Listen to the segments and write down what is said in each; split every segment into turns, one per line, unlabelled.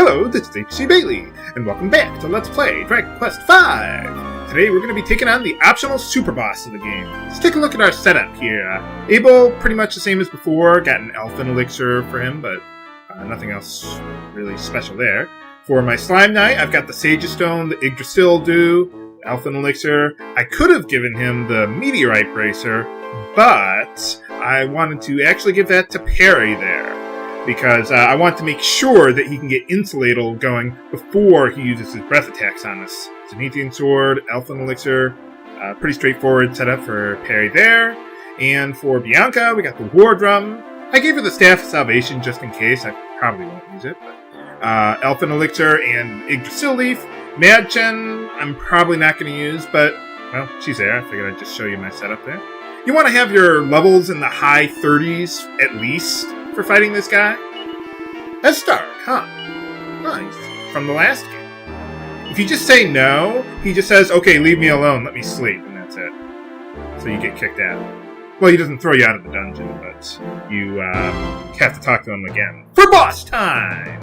Hello, this is HC Bailey, and welcome back to Let's Play Dragon Quest V! Today we're going to be taking on the optional super boss of the game. Let's take a look at our setup here. Abel, pretty much the same as before, got an Elfin Elixir for him, but nothing else really special there. For my Slime Knight, I've got the Sagestone, the Yggdrasil Dew, Elfin Elixir. I could have given him the Meteorite Bracer, but I wanted to actually give that to Perry there, because I want to make sure that he can get Insulatal going before he uses his breath attacks on us. Zenithian Sword, Elfin Elixir, pretty straightforward setup for Perry there. And for Bianca, we got the War Drum. I gave her the Staff of Salvation just in case. I probably won't use it, but Elfin Elixir and Yggdrasil Leaf. Madchen, I'm probably not going to use, but, well, she's there. I figured I'd just show you my setup there. You want to have your levels in the high 30s, at least, for fighting this guy. Estark, huh? Nice. From the last game. If you just say no, he just says, okay, leave me alone, let me sleep, and that's it. So you get kicked out. Well, he doesn't throw you out of the dungeon, but you have to talk to him again. For boss time!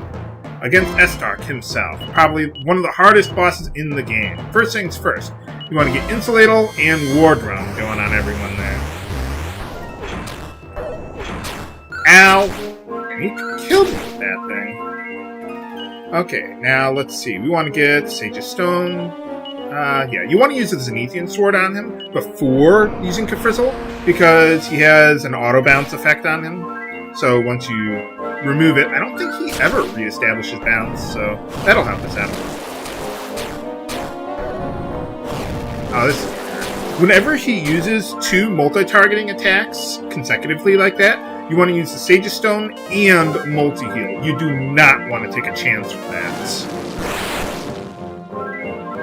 Against Estark himself. Probably one of the hardest bosses in the game. First things first. You want to get Insulatal and War Drum going on everyone there. Ow! And he killed me with that thing. Okay, now let's see. We want to get Sage's Stone. Yeah, you want to use the Zenithian Sword on him before using Kafrizzle, because he has an auto-bounce effect on him. So once you remove it, I don't think he ever reestablishes bounce, so that'll help us out. Oh, this is weird. Whenever he uses two multi-targeting attacks consecutively like that, you want to use the Sage's Stone and multi-heal. You do not want to take a chance with that.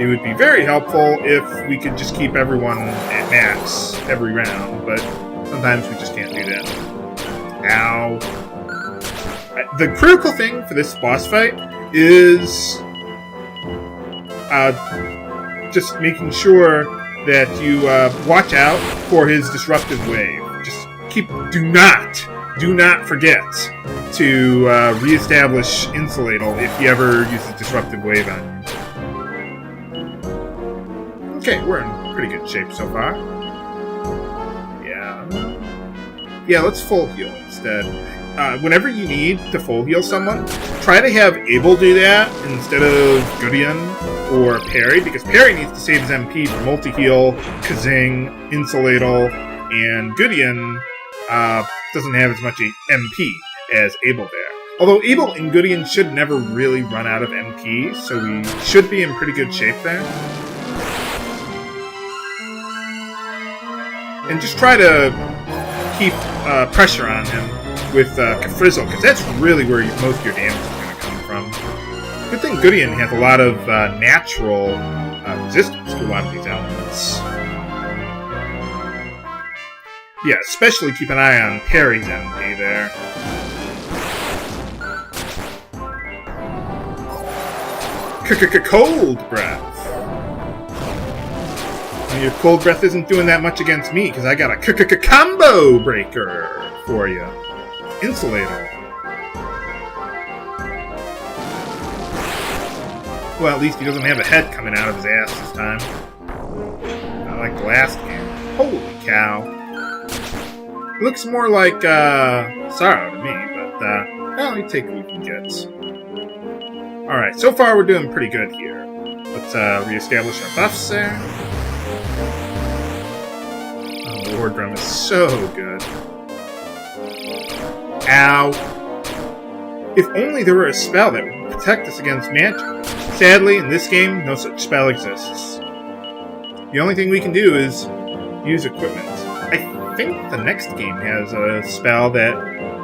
It would be very helpful if we could just keep everyone at max every round, but sometimes we just can't do that. Ow. The critical thing for this boss fight is just making sure that you watch out for his disruptive wave. Just do not forget to reestablish Insulatal if he ever uses disruptive wave on you. Okay, we're in pretty good shape so far. Yeah, let's full heal instead. Whenever you need to full heal someone, try to have Abel do that instead of Gudrun or Perry, because Perry needs to save his MP for multi-heal, Kazing, Insulatal, and Gudrun doesn't have as much MP as Abel there. Although Abel and Gudrun should never really run out of MP, so we should be in pretty good shape there. And just try to keep pressure on him with Kafrizzle, because that's really where most of your damage is going to come from. Good thing Gudrun has a lot of natural resistance to a lot of these elements. Yeah, especially keep an eye on Perry's MP there. Cold Breath! Your Cold Breath isn't doing that much against me, because I got a combo breaker for you. Insulator. Well, at least he doesn't have a head coming out of his ass this time. Not like the last game. Holy cow. Looks more like Sorrow to me, but well, you take what you can get. Alright, so far we're doing pretty good here. Let's reestablish our buffs there. Oh, the War Drum is so good. Ow. If only there were a spell that would protect us against magic. Sadly, in this game, no such spell exists. The only thing we can do is use equipment. I think the next game has a spell that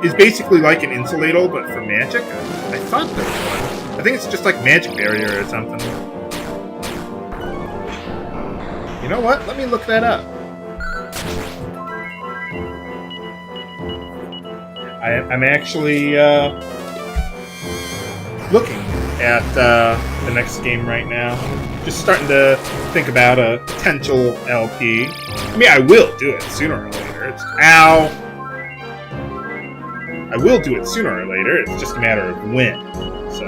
is basically like an Insulatal, but for magic. I thought there was one. I think it's just like Magic Barrier or something. You know what? Let me look that up. I'm actually looking at the next game right now. Just starting to think about a potential LP. I mean, I will do it sooner or later. Ow! I will do it sooner or later. It's just a matter of when. So,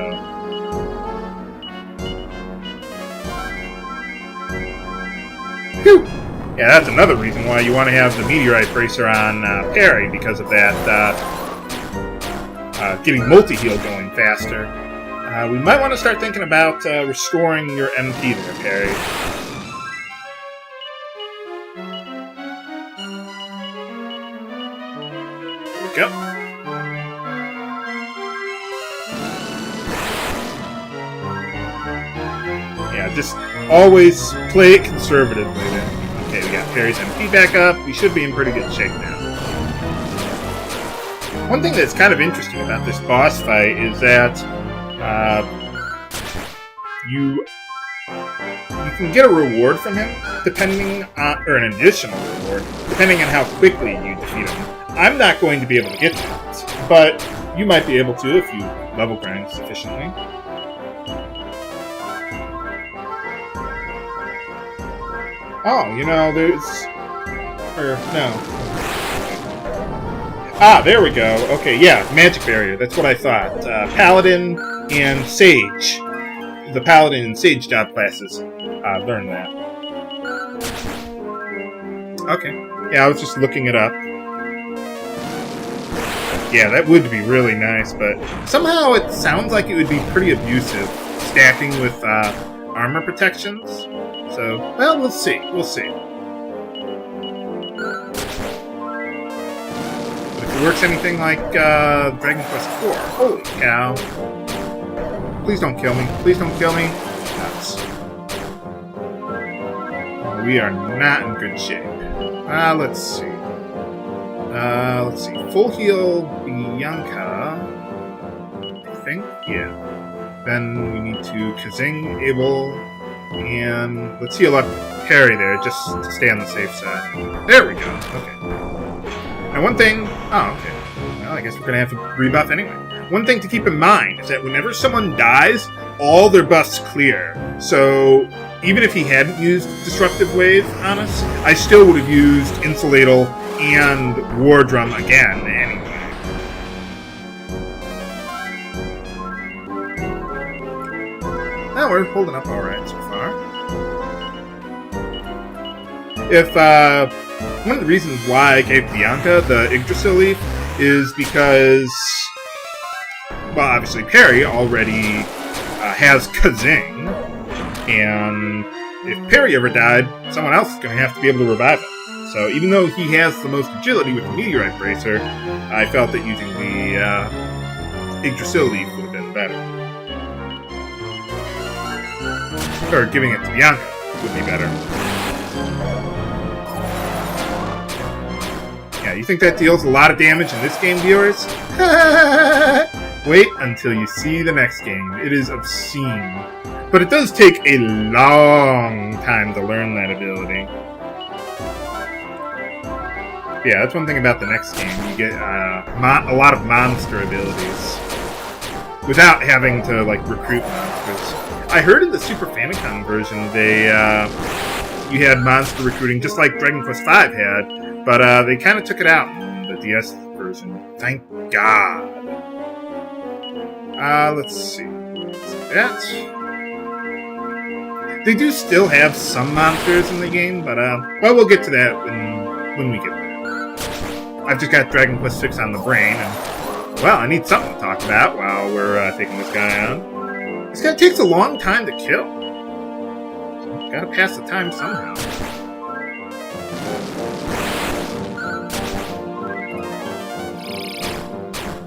Whew. Yeah, that's another reason why you want to have the meteorite bracer on parry, because of that getting multi-heal going faster. We might want to start thinking about restoring your MP there, parry. There we go. Yeah, just always play it conservatively then. Okay, we got Parry's MP back up. We should be in pretty good shape now. One thing that's kind of interesting about this boss fight is that you can get a reward from him, depending on, or an additional reward, depending on how quickly you defeat him. I'm not going to be able to get that, but you might be able to if you level grind sufficiently. Oh, you know, no. Ah, there we go. Okay, yeah, magic barrier. That's what I thought. Paladin and Sage. The Paladin and Sage job classes. Learn that. Okay. Yeah, I was just looking it up. Yeah, that would be really nice, but somehow it sounds like it would be pretty abusive, stacking with armor protections. So, well, we'll see. We'll see. But if it works anything like Dragon Quest IV, holy cow. Please don't kill me. Please don't kill me. Nuts. We are not in good shape. Let's see. Let's see. Full heal Bianca. I think? Yeah. Then we need to Kazing, Abel, and let's heal up Parry there, just to stay on the safe side. There we go. Okay. Now one thing... Oh, okay. Well, I guess we're going to have to rebuff anyway. One thing to keep in mind is that whenever someone dies, all their buffs clear. So, even if he hadn't used Disruptive Wave on us, I still would have used Insuladal and War Drum again anyway. Now we're holding up alright so far. If, one of the reasons why I gave Bianca the Yggdrasil Leaf is because, well, obviously Parry already has Kazing, and if Parry ever died, someone else is going to have to be able to revive him. So even though he has the most agility with the Meteorite Bracer, I felt that using the Yggdrasil Leaf would have been better. Or giving it to Bianca would be better. Yeah, you think that deals a lot of damage in this game, viewers? Wait until you see the next game. It is obscene. But it does take a long time to learn that ability. Yeah, that's one thing about the next game. You get a lot of monster abilities without having to, like, recruit monsters. I heard in the Super Famicom version you had monster recruiting just like Dragon Quest V had, but they kind of took it out in the DS version. Thank God. Let's see. That. They do still have some monsters in the game, but well, we'll get to that when we get there. I've just got Dragon Quest VI on the brain, and well, I need something to talk about while we're taking this guy on. This guy takes a long time to kill. So, gotta pass the time somehow.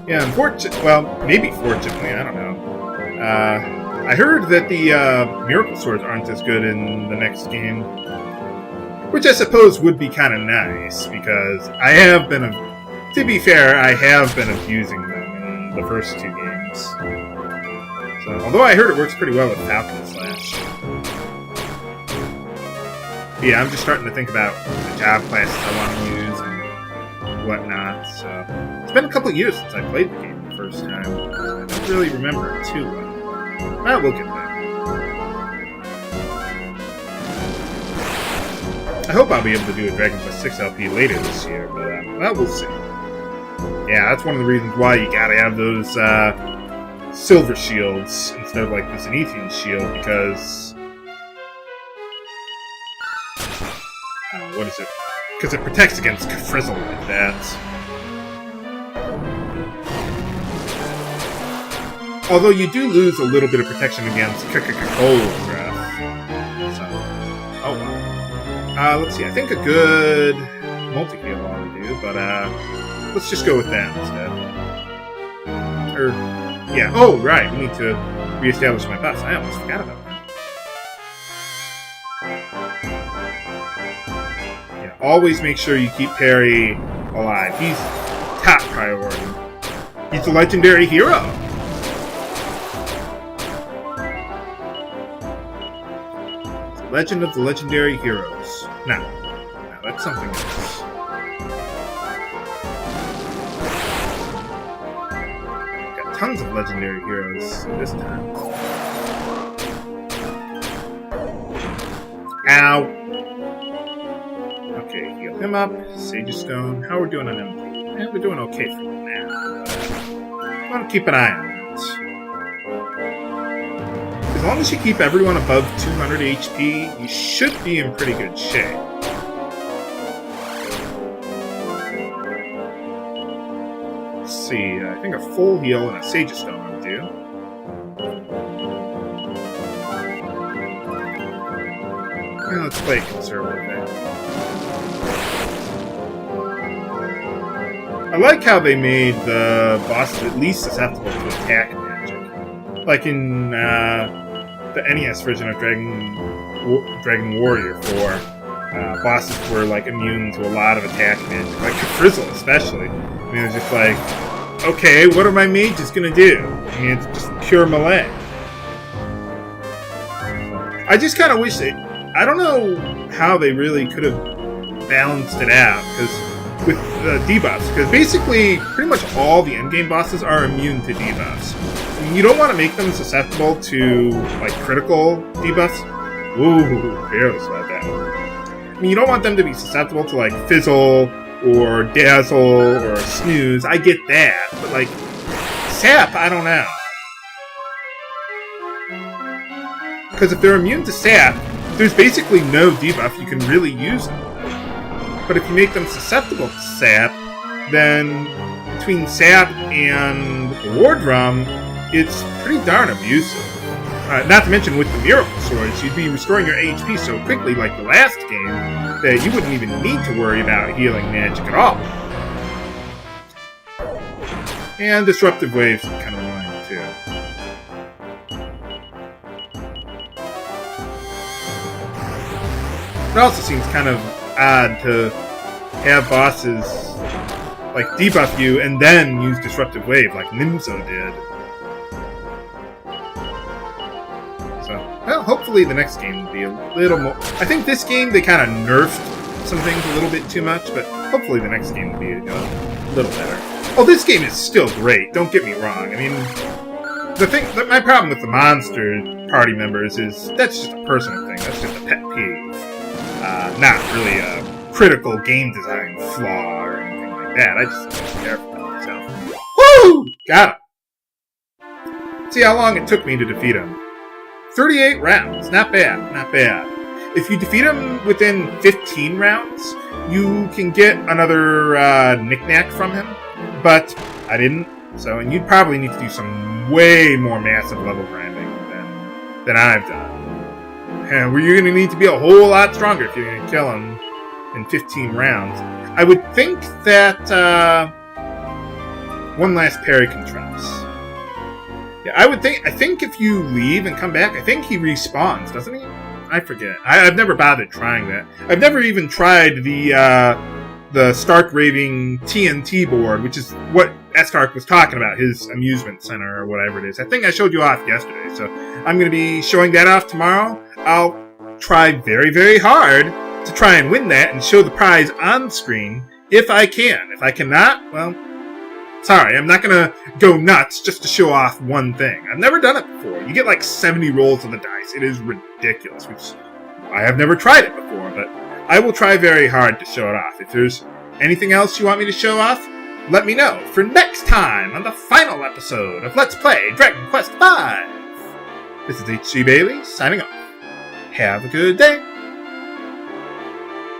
Yeah, unfortunately, well, maybe fortunately, I don't know. I heard that the Miracle Swords aren't as good in the next game, which I suppose would be kind of nice, because I have been, to be fair, I have been abusing them in the first two games. So, although I heard it works pretty well with Falcon Slash. Yeah, I'm just starting to think about the job classes I want to use and whatnot, so... It's been a couple years since I played the game the first time. I don't really remember it too well. Well, we'll get there. I hope I'll be able to do a Dragon Quest VI LP later this year, but, well, we'll see. Yeah, that's one of the reasons why you gotta have those, silver shields instead of, like, the Zenithian shield, because... what is it? Because it protects against Frizzle like that. Although you do lose a little bit of protection against Cold Breath. So, oh well. Let's see, I think a good multi-heal ought to do, but let's just go with that instead. Yeah, oh right, we need to reestablish my buffs. I almost forgot about that. Yeah, always make sure you keep Perry alive. He's top priority. He's a legendary hero. Legend of the Legendary Heroes. No, that's something else. Got tons of Legendary Heroes this time. Ow! Okay, heal him up. Sage Stone. How are we doing on MP? We're doing okay for now. I want to keep an eye on it. As long as you keep everyone above 200 HP, you should be in pretty good shape. Let's see, I think a full heal and a Sage Stone would do. Yeah, let's play conservative there. I like how they made the bosses at least susceptible to attack magic. Like in the NES version of Dragon Warrior 4, bosses were like immune to a lot of attack magic, like Frizzle especially. I mean, it was just like, okay, what are my mages gonna do? I mean, it's just pure melee. I just kind of wish I don't know how they really could have balanced it out, because with debuffs, because basically pretty much all the endgame bosses are immune to debuffs. You don't want to make them susceptible to, like, critical debuffs. Ooh, barely said that one. I mean, you don't want them to be susceptible to, like, Fizzle, or Dazzle, or Snooze. I get that. But, like, Sap, I don't know. Because if they're immune to Sap, there's basically no debuff you can really use them. But if you make them susceptible to Sap, then between Sap and War Drum, it's pretty darn abusive. Not to mention with the Miracle Swords, you'd be restoring your HP so quickly, like the last game, that you wouldn't even need to worry about healing magic at all. And Disruptive Waves are kind of annoying too. It also seems kind of odd to have bosses like debuff you and then use Disruptive Wave like Nimzo did. Well, hopefully the next game will be a little more... I think this game, they kind of nerfed some things a little bit too much, but hopefully the next game will be a little better. Oh, this game is still great, don't get me wrong. I mean, my problem with the Monster Party members is that's just a personal thing. That's just a pet peeve. Not really a critical game design flaw or anything like that. I just don't care for myself. Woo! Got him! See how long it took me to defeat him. 38 rounds. Not bad. Not bad. If you defeat him within 15 rounds, you can get another knick-knack from him. But I didn't. So, and you'd probably need to do some way more massive level grinding than I've done. And you're going to need to be a whole lot stronger if you're going to kill him in 15 rounds. I would think that one last parry can trumps. Yeah, I think if you leave and come back, I think he respawns, doesn't he? I forget. I've never bothered trying that. I've never even tried the Estark Raving TNT board, which is what Estark was talking about, his amusement center or whatever it is. I think I showed you off yesterday, so I'm going to be showing that off tomorrow. I'll try very, very hard to try and win that and show the prize on screen if I can. If I cannot, well, sorry, I'm not going to go nuts just to show off one thing. I've never done it before. You get like 70 rolls of the dice. It is ridiculous, which I have never tried it before, but I will try very hard to show it off. If there's anything else you want me to show off, let me know for next time on the final episode of Let's Play Dragon Quest V. This is H.G. Bailey, signing off. Have a good day.